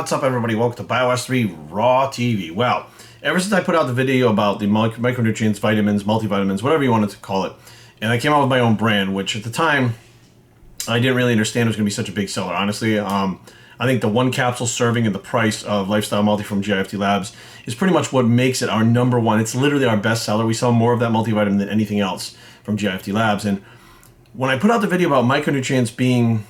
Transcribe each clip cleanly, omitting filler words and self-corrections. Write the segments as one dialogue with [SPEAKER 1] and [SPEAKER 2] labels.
[SPEAKER 1] What's up, everybody? Welcome to BioS3 Raw TV. Well, ever since I put out the video about the micronutrients, vitamins, multivitamins, whatever you wanted to call it, and I came out with my own brand, which at the time I didn't really understand it was going to be such a big seller. Honestly, I think the one capsule serving and the price of Lifestyle Multi from GIFT Labs is pretty much what makes it our number one. It's literally our best seller. We sell more of that multivitamin than anything else from GIFT Labs. And when I put out the video about micronutrients being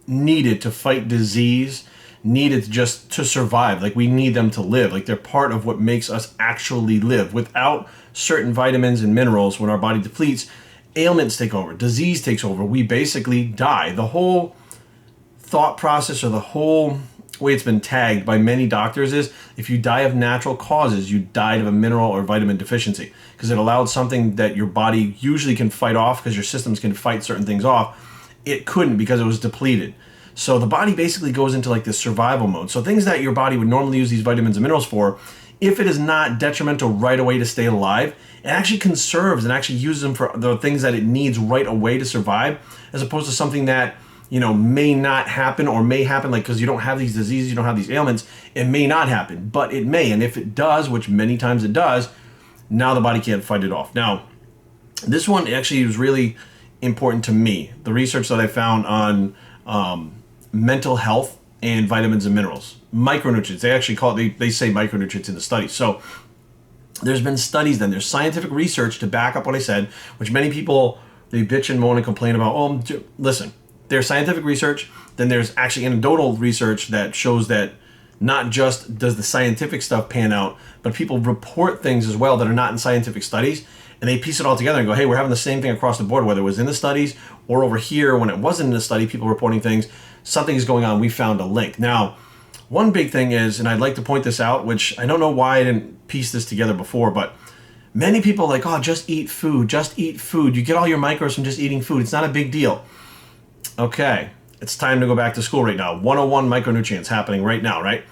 [SPEAKER 1] needed to fight disease, needed just to survive, like we need them to live, like they're part of what makes us actually live. Without certain vitamins and minerals, when our body depletes, ailments take over, disease takes over, we basically die. The whole thought process, or the whole way it's been tagged by many doctors, is if you die of natural causes, you died of a mineral or vitamin deficiency, because it allowed something that your body usually can fight off, because your systems can fight certain things off. It couldn't, because it was depleted. So the body basically goes into like this survival mode. So things that your body would normally use these vitamins and minerals for, if it is not detrimental right away to stay alive, it actually conserves and actually uses them for the things that it needs right away to survive, as opposed to something that, you know, may not happen, or may happen, like, because you don't have these diseases, you don't have these ailments, it may not happen, but it may. And if it does, which many times it does, now the body can't fight it off. Now, this one actually was really important to me. The research that I found on mental health and vitamins and minerals, micronutrients. They actually call it, they say micronutrients in the study. So there's been studies, then there's scientific research to back up what I said, which many people, they bitch and moan and complain about. Oh, listen, there's scientific research, then there's actually anecdotal research that shows that not just does the scientific stuff pan out, but people report things as well that are not in scientific studies, and they piece it all together and go, hey, we're having the same thing across the board, whether it was in the studies or over here when it wasn't in the study, people reporting things, something is going on, we found a link. Now, one big thing is, and I'd like to point this out, which I don't know why I didn't piece this together before, but many people are like, oh, just eat food, just eat food. You get all your micros from just eating food. It's not a big deal. Okay, it's time to go back to school right now. 101 micronutrients happening right now, right?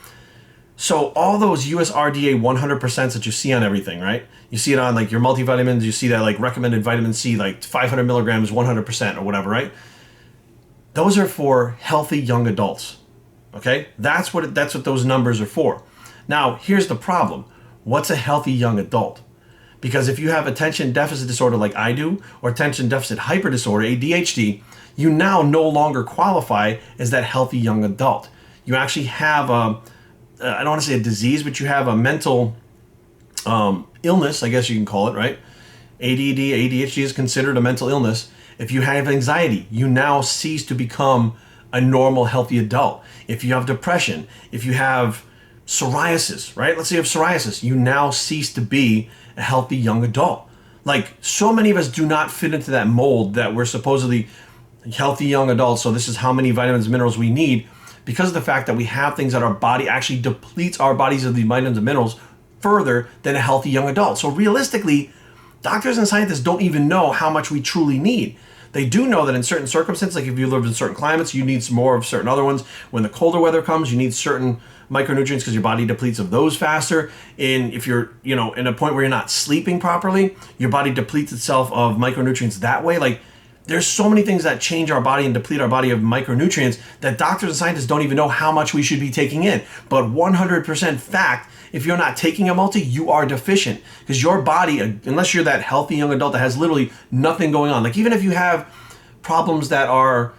[SPEAKER 1] So all those USRDA 100% that you see on everything, right? You see it on like your multivitamins, you see that like recommended vitamin C, like 500 milligrams, 100% or whatever, right? Those are for healthy young adults, okay? That's what those numbers are for. Now, here's the problem. What's a healthy young adult? Because if you have attention deficit disorder like I do, or attention deficit hyper disorder, ADHD, you now no longer qualify as that healthy young adult. You actually have I don't want to say a disease, but you have a mental illness, I guess you can call it, right? ADD, ADHD is considered a mental illness. If you have anxiety, you now cease to become a normal, healthy adult. If you have depression, if you have psoriasis, right? Let's say you have psoriasis, you now cease to be a healthy young adult. Like, so many of us do not fit into that mold that we're supposedly healthy young adults, so this is how many vitamins and minerals we need, because of the fact that we have things that our body actually depletes our bodies of the vitamins and minerals further than a healthy young adult. So realistically, doctors and scientists don't even know how much we truly need. They do know that in certain circumstances, like if you live in certain climates, you need some more of certain other ones. When the colder weather comes, you need certain micronutrients because your body depletes of those faster. And if you're, you know, in a point where you're not sleeping properly, your body depletes itself of micronutrients that way. Like, there's so many things that change our body and deplete our body of micronutrients that doctors and scientists don't even know how much we should be taking in. But 100% fact, if you're not taking a multi, you are deficient, because your body, unless you're that healthy young adult that has literally nothing going on, like even if you have problems that are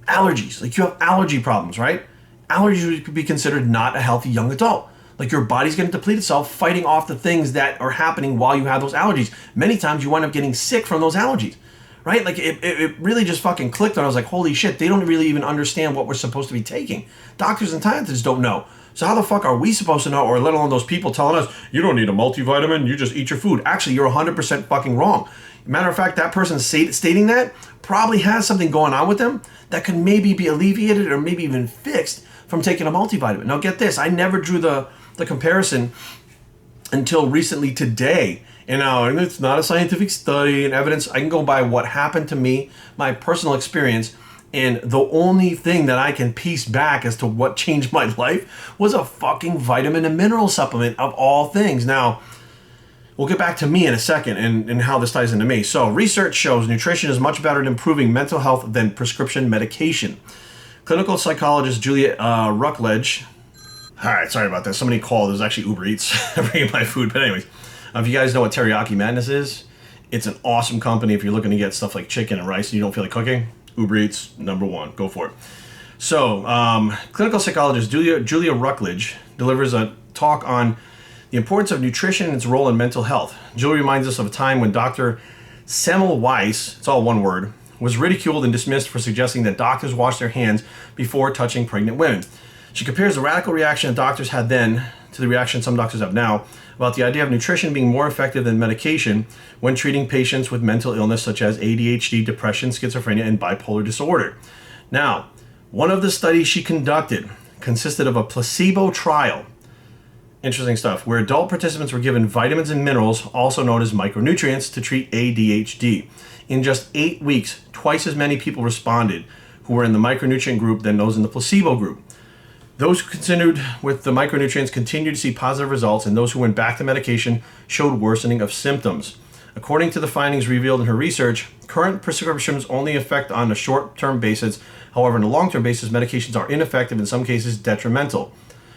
[SPEAKER 1] allergies, like you have allergy problems, right? Allergies could be considered not a healthy young adult. Like your body's going to deplete itself fighting off the things that are happening while you have those allergies. Many times you wind up getting sick from those allergies. Right? Like it really just fucking clicked on. I was like, holy shit, they don't really even understand what we're supposed to be taking. Doctors and scientists don't know. So how the fuck are we supposed to know, or let alone those people telling us, you don't need a multivitamin, you just eat your food. Actually, you're 100% fucking wrong. Matter of fact, that person stating that probably has something going on with them that can maybe be alleviated or maybe even fixed from taking a multivitamin. Now get this, I never drew the comparison until recently today. And now, it's not a scientific study and evidence. I can go by what happened to me, my personal experience, and the only thing that I can piece back as to what changed my life was a fucking vitamin and mineral supplement of all things. Now, we'll get back to me in a second and how this ties into me. So, research shows nutrition is much better at improving mental health than prescription medication. Clinical psychologist Julia Ruckledge All right, sorry about that. Somebody called. It was actually Uber Eats bringing my food. But anyways, if you guys know what Teriyaki Madness is, it's an awesome company if you're looking to get stuff like chicken and rice and you don't feel like cooking. Uber Eats, #1. Go for it. So, clinical psychologist Julia Ruckledge delivers a talk on the importance of nutrition and its role in mental health. Julia reminds us of a time when Dr. Semmelweis, it's all one word, was ridiculed and dismissed for suggesting that doctors wash their hands before touching pregnant women. She compares the radical reaction that doctors had then to the reaction some doctors have now about the idea of nutrition being more effective than medication when treating patients with mental illness such as ADHD, depression, schizophrenia, and bipolar disorder. Now, one of the studies she conducted consisted of a placebo trial, interesting stuff, where adult participants were given vitamins and minerals, also known as micronutrients, to treat ADHD. In just 8 weeks, twice as many people responded who were in the micronutrient group than those in the placebo group. Those who continued with the micronutrients continued to see positive results, and those who went back to medication showed worsening of symptoms. According to the findings revealed in her research, current prescriptions only affect on a short-term basis. However, on a long-term basis, medications are ineffective, in some cases detrimental.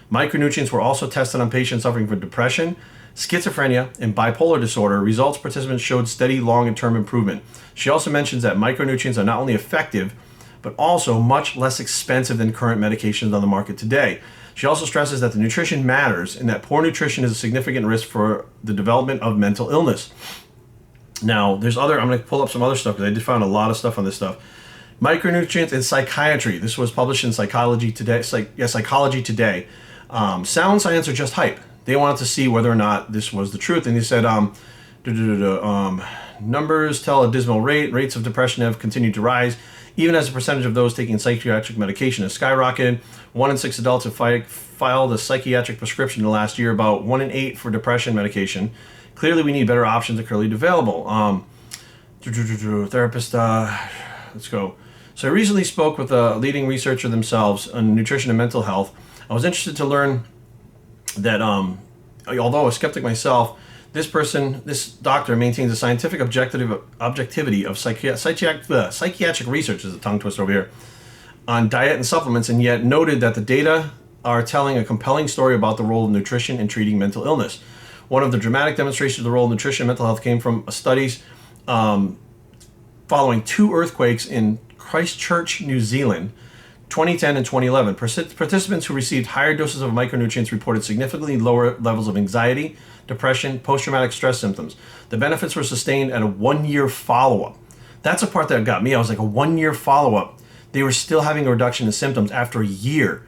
[SPEAKER 1] Micronutrients were also tested on patients suffering from depression, schizophrenia, and bipolar disorder. Results participants showed steady long-term improvement. She also mentions that micronutrients are not only effective, but also much less expensive than current medications on the market today. She also stresses that the nutrition matters and that poor nutrition is a significant risk for the development of mental illness. Now, I'm going to pull up some other stuff because I did find a lot of stuff on this stuff. Micronutrients in psychiatry. This was published in Psychology Today. Psychology Today. Sound science or just hype? They wanted to see whether or not this was the truth, and they said, numbers tell a dismal rate. Rates of depression have continued to rise, even as the percentage of those taking psychiatric medication has skyrocketed. 1 in 6 adults have filed a psychiatric prescription in the last year, about 1 in 8 for depression medication. Clearly, we need better options that are currently available. Therapist, let's go. So I recently spoke with a leading researcher themselves on nutrition and mental health. I was interested to learn that, although a skeptic myself, this doctor maintains a scientific objectivity of psychiatric research, is a tongue twister over here, on diet and supplements, and yet noted that the data are telling a compelling story about the role of nutrition in treating mental illness. One of the dramatic demonstrations of the role of nutrition and mental health came from studies following 2 earthquakes in Christchurch, New Zealand, 2010 and 2011. Participants who received higher doses of micronutrients reported significantly lower levels of anxiety, depression, post-traumatic stress symptoms. The benefits were sustained at a 1-year follow-up. That's the part that got me. I was like, a 1-year follow-up. They were still having a reduction in symptoms after a year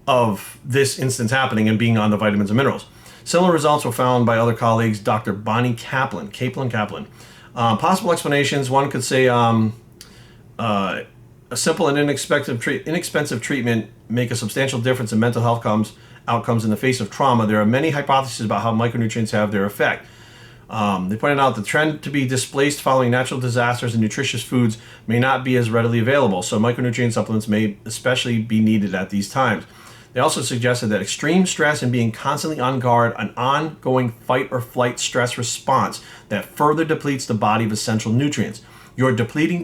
[SPEAKER 1] of this instance happening and being on the vitamins and minerals. Similar results were found by other colleagues, Dr. Bonnie Kaplan. Possible explanations, one could say a simple and inexpensive treatment make a substantial difference in mental health outcomes in the face of trauma. There are many hypotheses about how micronutrients have their effect. They pointed out the trend to be displaced following natural disasters and nutritious foods may not be as readily available, so micronutrient supplements may especially be needed at these times. They also suggested that extreme stress and being constantly on guard, an ongoing fight or flight stress response that further depletes the body of essential nutrients. You're depleting,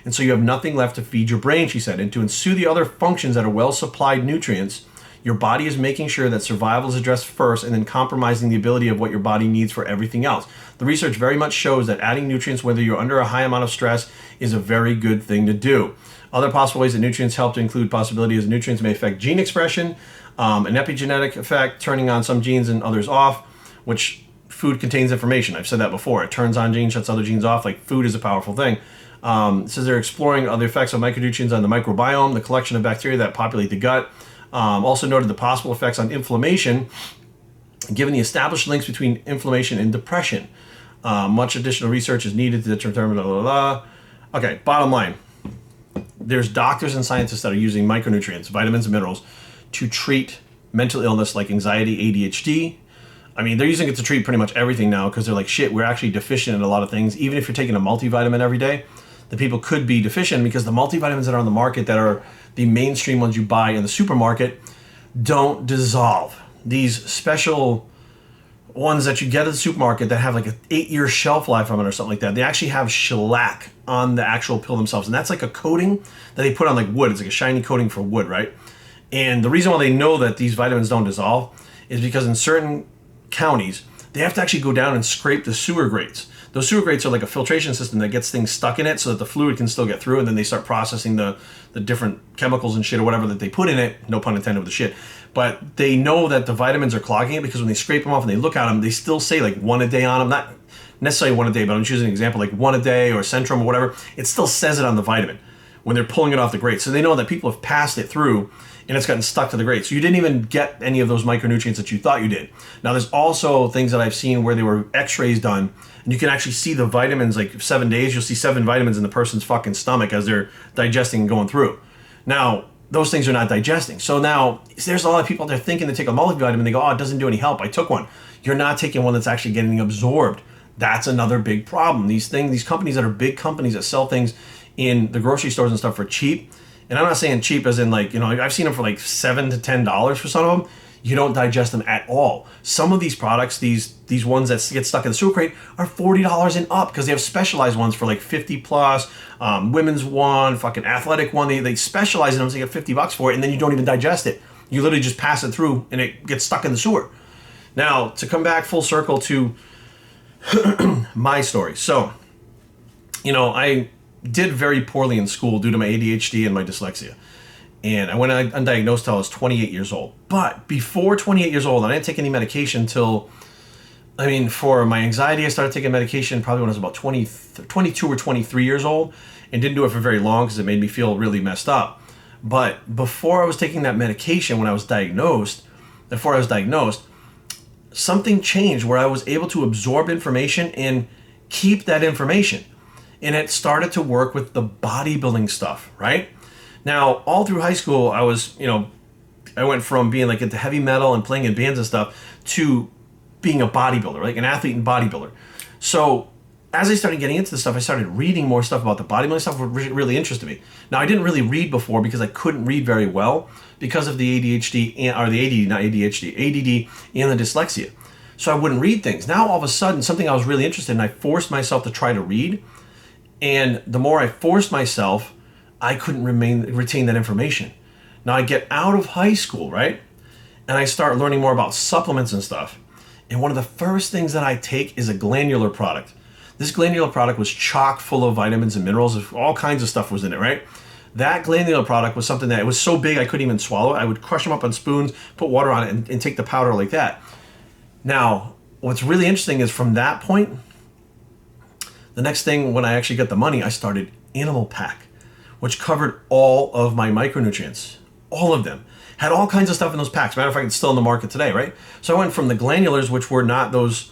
[SPEAKER 1] and so you have nothing left to feed your brain, she said. And to ensue the other functions that are well-supplied nutrients, your body is making sure that survival is addressed first and then compromising the ability of what your body needs for everything else. The research very much shows that adding nutrients, whether you're under a high amount of stress, is a very good thing to do. Other possible ways that nutrients help to include possibility is nutrients may affect gene expression, an epigenetic effect, turning on some genes and others off, which food contains information. I've said that before. It turns on genes, shuts other genes off. Like, food is a powerful thing. It says they're exploring other effects of micronutrients on the microbiome, the collection of bacteria that populate the gut. Also noted the possible effects on inflammation, given the established links between inflammation and depression. Much additional research is needed to determine blah, blah, blah. Okay, bottom line. There's doctors and scientists that are using micronutrients, vitamins and minerals, to treat mental illness like anxiety, ADHD. I mean, they're using it to treat pretty much everything now because they're like, shit, we're actually deficient in a lot of things. Even if you're taking a multivitamin every day, the people could be deficient because the multivitamins that are on the market that are the mainstream ones you buy in the supermarket don't dissolve. These special ones that you get at the supermarket that have like an 8-year shelf life on it or something like that, they actually have shellac on the actual pill themselves. And that's like a coating that they put on like wood. It's like a shiny coating for wood, right? And the reason why they know that these vitamins don't dissolve is because in certain counties, they have to actually go down and scrape the sewer grates. Those sewer grates are like a filtration system that gets things stuck in it so that the fluid can still get through, and then they start processing the different chemicals and shit or whatever that they put in it, no pun intended with the shit. But they know that the vitamins are clogging it because when they scrape them off and they look at them, they still say like 1 a day on them. Not necessarily 1 a day, but I'm choosing an example like 1 a day or Centrum or whatever. It still says it on the vitamin when they're pulling it off the grate. So they know that people have passed it through and it's gotten stuck to the grate. So you didn't even get any of those micronutrients that you thought you did. Now there's also things that I've seen where they were x-rays done and you can actually see the vitamins, like 7 days, you'll see 7 vitamins in the person's fucking stomach as they're digesting and going through. Now, those things are not digesting. So now there's a lot of people out there thinking they take a multivitamin, they go, oh, it doesn't do any help. I took one. You're not taking one that's actually getting absorbed. That's another big problem. These companies that are big companies that sell things in the grocery stores and stuff for cheap, and I'm not saying cheap as in like, you know, I've seen them for like $7 to $10 for some of them. You don't digest them at all. Some of these products, these ones that get stuck in the sewer crate, are $40 and up because they have specialized ones for like 50 plus, women's one, fucking athletic one. They specialize in them so you get $50 for it, and then you don't even digest it. You literally just pass it through and it gets stuck in the sewer. Now, to come back full circle to my story. So, you know, I did very poorly in school due to my ADHD and my dyslexia. And I went undiagnosed until I was 28 years old. But before 28 years old, I didn't take any medication until, I mean, for my anxiety, I started taking medication probably when I was about 22 or 23 years old, and didn't do it for very long because it made me feel really messed up. But before I was taking that medication, when I was diagnosed, something changed where I was able to absorb information and keep that information. And it started to work with the bodybuilding stuff, right? Now, all through high school, I was, you know, I went from being like into heavy metal and playing in bands and stuff to being a bodybuilder, like an athlete and bodybuilder. So as I started getting into this stuff, I started reading more stuff about the bodybuilding stuff, which really interested me. Now, I didn't really read before because I couldn't read very well because of the ADHD, or the ADD, not ADHD, ADD and the dyslexia. So I wouldn't read things. Now, all of a sudden, something I was really interested in, I forced myself to try to read. And the more I forced myself, I couldn't retain that information. Now I get out of high school, right? And I start learning more about supplements and stuff. And one of the first things that I take is a glandular product. This glandular product was chock full of vitamins and minerals. All kinds of stuff was in it, right? That glandular product was something that it was so big I couldn't even swallow it. I would crush them up on spoons, put water on it, and take the powder like that. Now, what's really interesting is from that point, the next thing when I actually got the money, I started Animal Pack, which covered all of my micronutrients. All of them. Had all kinds of stuff in those packs. Matter of fact, it's still in the market today, right? So I went from the glandulars, which were not those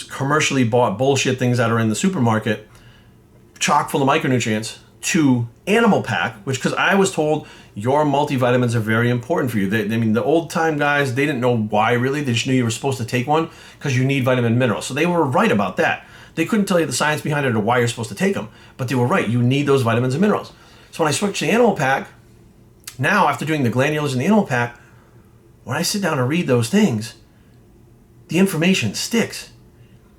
[SPEAKER 1] commercially bought bullshit things that are in the supermarket, chock full of micronutrients, to Animal Pack, which, because I was told your multivitamins are very important for you. I mean, the old time guys, they didn't know why really. They just knew you were supposed to take one because you need vitamin and minerals. So they were right about that. They couldn't tell you the science behind it or why you're supposed to take them, but they were right. You need those vitamins and minerals. So when I switched to Animal Pack, now after doing the glandulars in the Animal Pack, when I sit down and read those things, the information sticks.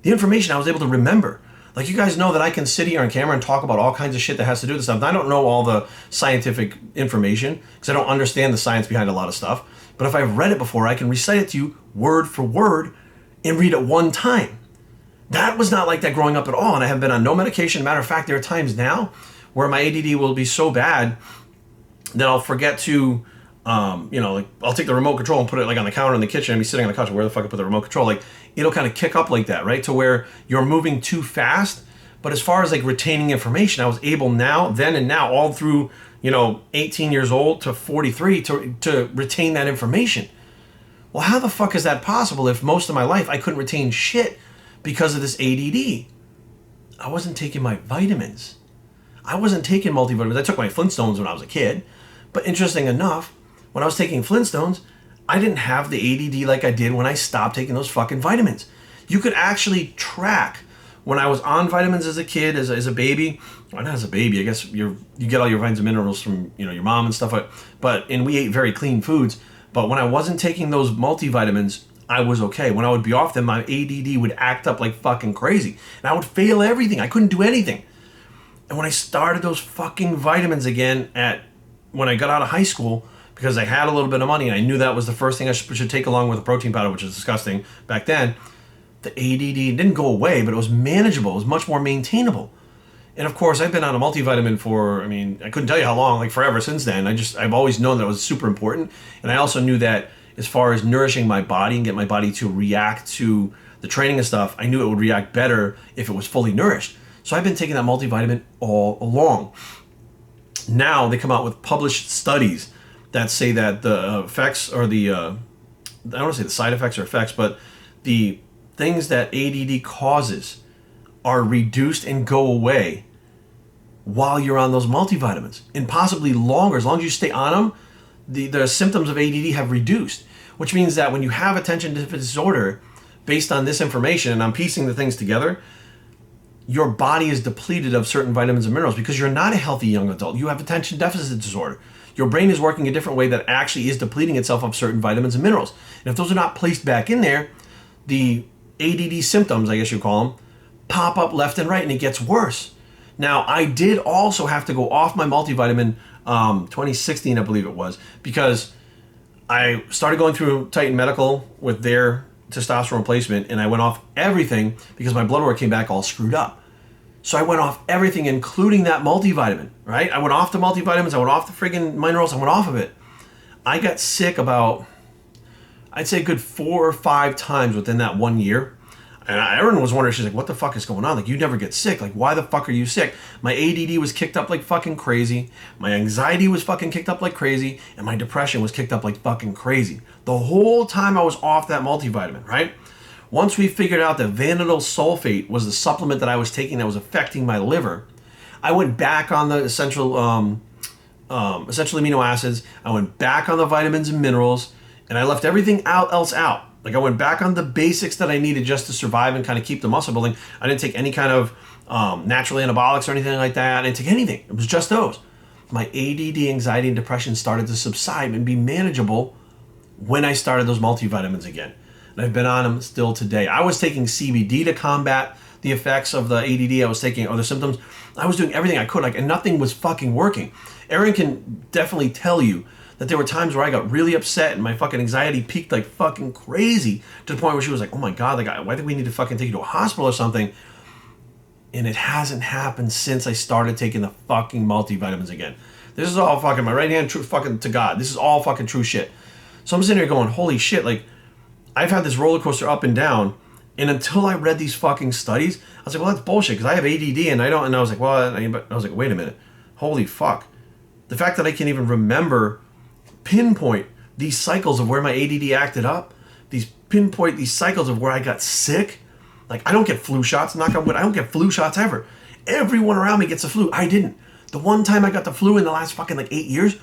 [SPEAKER 1] The information I was able to remember. Like, you guys know that I can sit here on camera and talk about all kinds of shit that has to do with this stuff. And I don't know all the scientific information because I don't understand the science behind a lot of stuff. But if I've read it before, I can recite it to you word for word and read it one time. That was not like that growing up at all, and I have been on no medication. Matter of fact, there are times now where my ADD will be so bad that I'll forget to, like I'll take the remote control and put it like on the counter in the kitchen and be sitting on the couch. Where the fuck I put the remote control? Like, it'll kind of kick up like that, right? To where you're moving too fast. But as far as like retaining information, I was able then and now, all through 18 years old to 43, to retain that information. Well, how the fuck is that possible if most of my life I couldn't retain shit because of this ADD? I wasn't taking my vitamins. I wasn't taking multivitamins. I took my Flintstones when I was a kid. But interesting enough, when I was taking Flintstones, I didn't have the ADD like I did when I stopped taking those fucking vitamins. You could actually track when I was on vitamins as a kid, as a baby. Well, not as a baby, I guess you get all your vitamins and minerals from your mom and stuff. And we ate very clean foods. But when I wasn't taking those multivitamins, I was okay. When I would be off them, my ADD would act up like fucking crazy. And I would fail everything. I couldn't do anything. And when I started those fucking vitamins again when I got out of high school, because I had a little bit of money and I knew that was the first thing I should take along with a protein powder, which is disgusting back then. The ADD didn't go away, but it was manageable. It was much more maintainable. And of course, I've been on a multivitamin for, I mean, I couldn't tell you how long, like forever since then. I've always known that it was super important. And I also knew that as far as nourishing my body and get my body to react to the training and stuff, I knew it would react better if it was fully nourished. So I've been taking that multivitamin all along. Now they come out with published studies that say that the effects, or the, I don't want to say the side effects or effects, but the things that ADD causes are reduced and go away while you're on those multivitamins, and possibly longer. As long as you stay on them, the symptoms of ADD have reduced, which means that when you have attention deficit disorder, based on this information, and I'm piecing the things together, your body is depleted of certain vitamins and minerals because you're not a healthy young adult. You have attention deficit disorder. Your brain is working a different way that actually is depleting itself of certain vitamins and minerals. And if those are not placed back in there, the ADD symptoms, I guess you call them, pop up left and right, and it gets worse. Now, I did also have to go off my multivitamin 2016, I believe it was, because I started going through Titan Medical with their testosterone replacement, and I went off everything because my blood work came back all screwed up. So I went off everything, including that multivitamin, right? I went off the multivitamins, I went off the friggin' minerals, I went off of it. I got sick about, I'd say a good 4 or 5 times within that 1 year. And everyone was wondering, she's like, what the fuck is going on? Like, you never get sick. Like, why the fuck are you sick? My ADD was kicked up like fucking crazy. My anxiety was fucking kicked up like crazy. And my depression was kicked up like fucking crazy. The whole time I was off that multivitamin, right? Once we figured out that vanadyl sulfate was the supplement that I was taking that was affecting my liver, I went back on the essential amino acids. I went back on the vitamins and minerals. And I left everything else out. Like, I went back on the basics that I needed just to survive and kind of keep the muscle building. I didn't take any kind of natural anabolics or anything like that. I didn't take anything. It was just those. My ADD, anxiety, and depression started to subside and be manageable when I started those multivitamins again. And I've been on them still today. I was taking CBD to combat the effects of the ADD. I was taking other symptoms. I was doing everything I could, and nothing was fucking working. Erin can definitely tell you that there were times where I got really upset and my fucking anxiety peaked like fucking crazy, to the point where she was like, oh my God, like, why do we need to fucking take you to a hospital or something? And it hasn't happened since I started taking the fucking multivitamins again. This is all fucking, my right hand, true fucking to God. This is all fucking true shit. So I'm sitting here going, holy shit, like, I've had this roller coaster up and down, and until I read these fucking studies, I was like, well, that's bullshit, because I have ADD and I don't, and I was like, well, I was like, wait a minute, holy fuck. The fact that I can even pinpoint these cycles of where my ADD acted up, pinpoint these cycles of where I got sick. Like, I don't get flu shots, knock on wood, I don't get flu shots ever. Everyone around me gets the flu. I didn't. The one time I got the flu in the last fucking like 8 years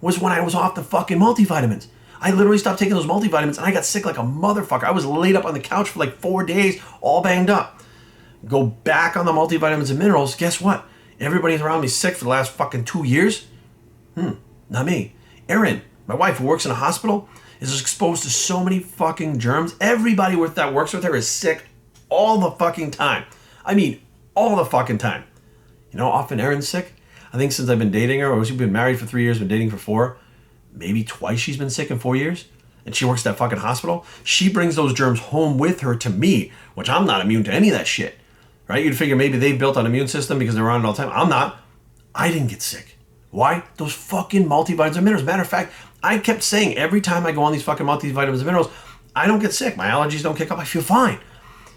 [SPEAKER 1] was when I was off the fucking multivitamins. I literally stopped taking those multivitamins and I got sick like a motherfucker. I was laid up on the couch for like 4 days, all banged up. Go back on the multivitamins and minerals, guess what? Everybody around me sick for the last fucking 2 years. Not me. Erin, my wife, who works in a hospital, is exposed to so many fucking germs. Everybody that works with her is sick all the fucking time. I mean, all the fucking time. You know, often Erin's sick. I think since I've been dating her, or she's been married for 3 years, been dating for 4, maybe twice she's been sick in 4 years. And she works at that fucking hospital. She brings those germs home with her to me, which I'm not immune to any of that shit. Right? You'd figure maybe they built an immune system because they're around it all the time. I'm not. I didn't get sick. Why? Those fucking multivitamins and minerals. Matter of fact, I kept saying every time I go on these fucking multivitamins and minerals, I don't get sick. My allergies don't kick up. I feel fine.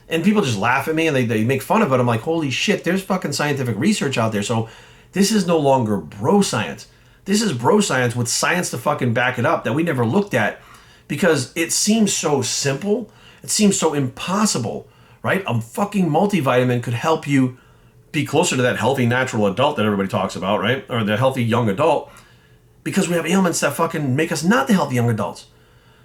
[SPEAKER 1] And people just laugh at me and they make fun of it. I'm like, holy shit, there's fucking scientific research out there. So this is no longer bro science. This is bro science with science to fucking back it up that we never looked at, because it seems so simple. It seems so impossible, right? A fucking multivitamin could help you be closer to that healthy natural adult that everybody talks about, right? Or the healthy young adult, because we have ailments that fucking make us not the healthy young adults.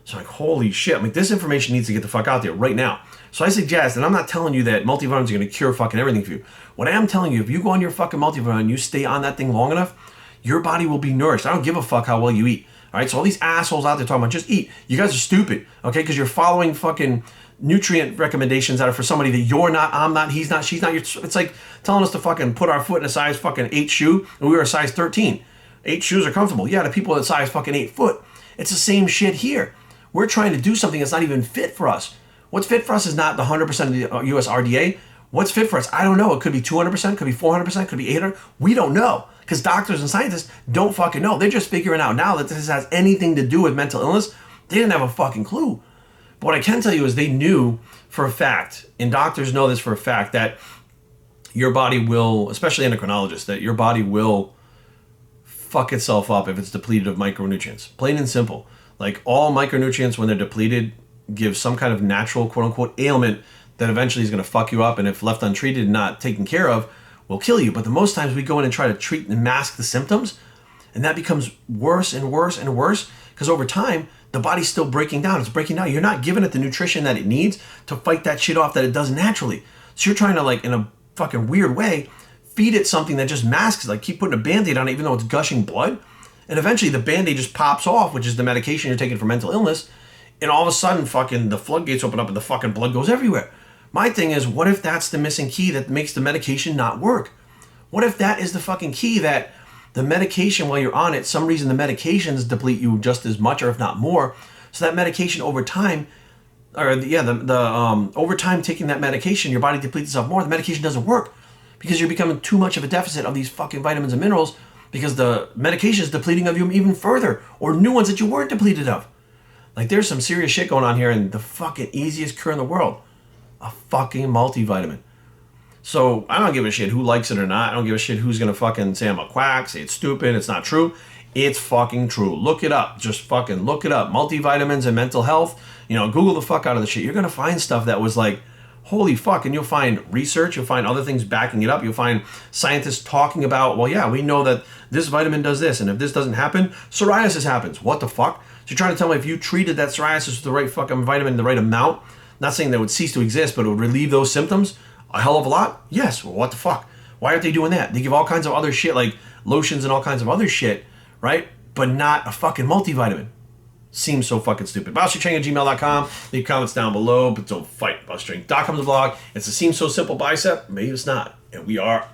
[SPEAKER 1] So I'm like, holy shit, I'm like, this information needs to get the fuck out there right now. So I suggest, and I'm not telling you that multivitamins are going to cure fucking everything for you. What I am telling you, if you go on your fucking multivitamin and you stay on that thing long enough, your body will be nourished. I don't give a fuck how well you eat. All right, so all these assholes out there talking about just eat. You guys are stupid, okay? Because you're following fucking nutrient recommendations that are for somebody that you're not, I'm not, he's not, she's not. It's like telling us to fucking put our foot in a size fucking 8 shoe and we were a size 13. 8 shoes are comfortable. Yeah, to people that size fucking 8 foot. It's the same shit here. We're trying to do something that's not even fit for us. What's fit for us is not the 100% of the US RDA. What's fit for us? I don't know. It could be 200%, could be 400%, could be 800. We don't know. Because doctors and scientists don't fucking know. They're just figuring out now that this has anything to do with mental illness. They didn't have a fucking clue. But what I can tell you is they knew for a fact, and doctors know this for a fact, that your body will, especially endocrinologists, that your body will fuck itself up if it's depleted of micronutrients. Plain and simple. Like all micronutrients, when they're depleted, give some kind of natural, quote unquote, ailment that eventually is going to fuck you up, and if left untreated and not taken care of, will kill you. But the most times we go in and try to treat and mask the symptoms, and that becomes worse and worse and worse, because over time, the body's still breaking down. It's breaking down. You're not giving it the nutrition that it needs to fight that shit off that it does naturally. So you're trying to, like, in a fucking weird way, feed it something that just masks, like keep putting a Band-Aid on it even though it's gushing blood. And eventually the Band-Aid just pops off, which is the medication you're taking for mental illness. And all of a sudden, fucking the floodgates open up and the fucking blood goes everywhere. My thing is, what if that's the missing key that makes the medication not work? What if that is the fucking key, that the medication, while you're on it, some reason the medications deplete you just as much or if not more. So that medication over time, over time taking that medication, your body depletes itself more. The medication doesn't work because you're becoming too much of a deficit of these fucking vitamins and minerals because the medication is depleting of you even further, or new ones that you weren't depleted of. Like, there's some serious shit going on here, and the fucking easiest cure in the world, a fucking multivitamin. So I don't give a shit who likes it or not. I don't give a shit who's gonna fucking say I'm a quack, say it's stupid, it's not true. It's fucking true. Look it up. Just fucking look it up. Multivitamins and mental health. You know, Google the fuck out of the shit. You're gonna find stuff that was like, holy fuck, and you'll find research, you'll find other things backing it up, you'll find scientists talking about, well, yeah, we know that this vitamin does this, and if this doesn't happen, psoriasis happens. What the fuck? So you're trying to tell me if you treated that psoriasis with the right fucking vitamin, the right amount, not saying that it would cease to exist, but it would relieve those symptoms a hell of a lot? Yes. Well, what the fuck? Why aren't they doing that? They give all kinds of other shit, like lotions and all kinds of other shit, right? But not a fucking multivitamin. Seems so fucking stupid. BossDrink@gmail.com. Leave comments down below, but don't fight. BossDrink.com is the blog. It's a seems so simple bicep. Maybe it's not. And we are